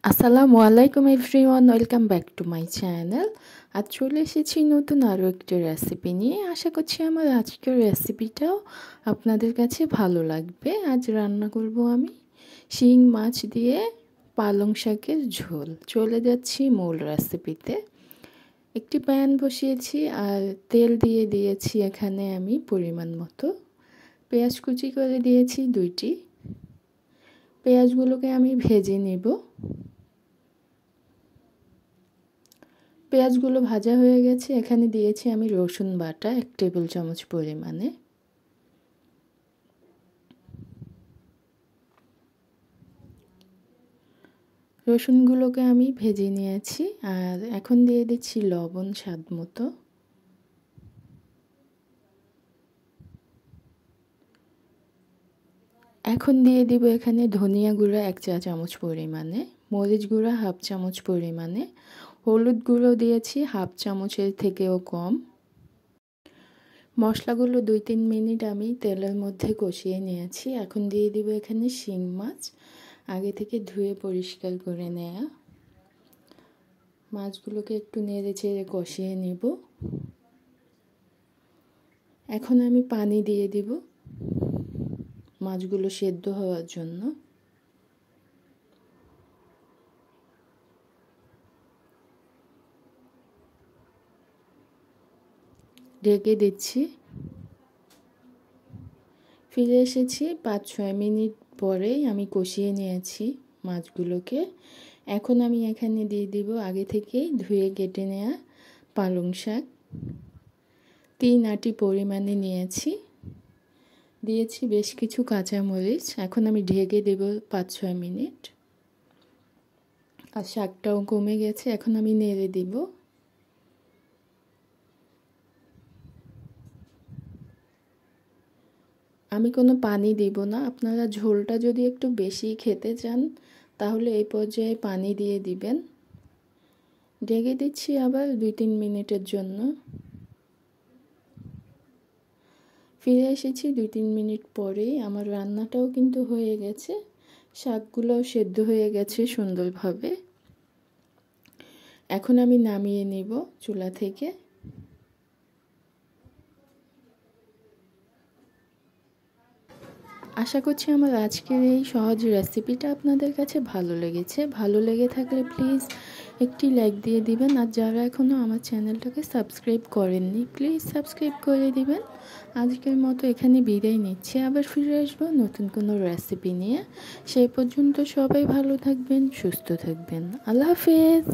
আসসালামু আলাইকুম everyone, welcome back to my channel. আজ চলে এসেছি নতুন আরও একটি রেসিপি নিয়ে। আশা করছি আমার আজকের রেসিপিটাও আপনাদের কাছে ভালো লাগবে। আজ রান্না করব আমি শিং মাছ দিয়ে পালং শাকের ঝোল। চলে যাচ্ছি মূল রেসিপিতে। একটি প্যান বসিয়েছি আর তেল দিয়ে দিয়েছি এখানে আমি পরিমাণ মতো। পেঁয়াজ কুচি করে দিয়েছি 2টি। পেঁয়াজগুলোকে আমি ভেজে নেব। পেঁয়াজগুলো ভাজা হয়ে গেছে। এখানে দিয়েছি আমি রসুন বাটা 1 টেবিল চামচ পরিমাণে। রসুনগুলোকে আমি ভেজে নিয়েছি আর এখন দিয়ে দিচ্ছি লবণ স্বাদ মতো। এখন দিয়ে দিব এখানে ধনিয়া গুঁড়া 1 চা চামচ পরিমাণে, মরিচ গুঁড়া 1/2 চামচ পরিমাণে, হলুদ গুঁড়ো দিয়েছি 1/2 চামচের থেকেও কম। মশলাগুলো 2-3 মিনিট আমি তেলের মধ্যে কষিয়ে নিয়েছি। এখন দিয়ে দিব এখানে শিং মাছ, আগে থেকে ধুয়ে পরিষ্কার করে নেওয়া। মাছগুলোকে একটু নেড়ে চেড়ে কষিয়ে নেব। এখন আমি পানি দিয়ে দিব মাছগুলো সেদ্ধ হওয়ার জন্য। ঢেকে দিচ্ছি। ফিরে এসেছি 5-6 মিনিট পরেই আমি কষিয়ে নিয়েছি মাছগুলোকে। এখন আমি এখানে দিয়ে দিব আগে থেকেই ধুয়ে কেটে নেওয়া পালং শাক। 3 আটি পরিমাণে নিয়েছি। দিয়েছি বেশ কিছু কাঁচামরিচ। এখন আমি ঢেকে দেব 5-6 মিনিট। আর শাকটাও কমে গেছে। এখন আমি নেড়ে দিব। আমি কোনো পানি দিব না। আপনারা ঝোলটা যদি একটু বেশি খেতে চান তাহলে এই পর্যায়ে পানি দিয়ে দিবেন। ঢেকে দিচ্ছি আবার 2-3 মিনিটের জন্য। ফিরে এসেছি 2-3 মিনিট পরেই। আমার রান্নাটাও কিন্তু হয়ে গেছে। শাকগুলোও সেদ্ধ হয়ে গেছে সুন্দরভাবে। এখন আমি নামিয়ে নিব চুলা থেকে। আশা করছি আমার আজকের এই সহজ রেসিপিটা আপনাদের কাছে ভালো লেগেছে। ভালো লেগে থাকলে প্লিজ একটি লাইক দিয়ে দিবেন। আর যারা এখনও আমার চ্যানেলটাকে সাবস্ক্রাইব করেননি প্লিজ সাবস্ক্রাইব করে দিবেন। আজকের মতো এখানে বিদায় নিচ্ছি। আবার ফিরে আসবো নতুন কোনো রেসিপি নিয়ে। সেই পর্যন্ত সবাই ভালো থাকবেন, সুস্থ থাকবেন। আল্লাহ হাফেজ।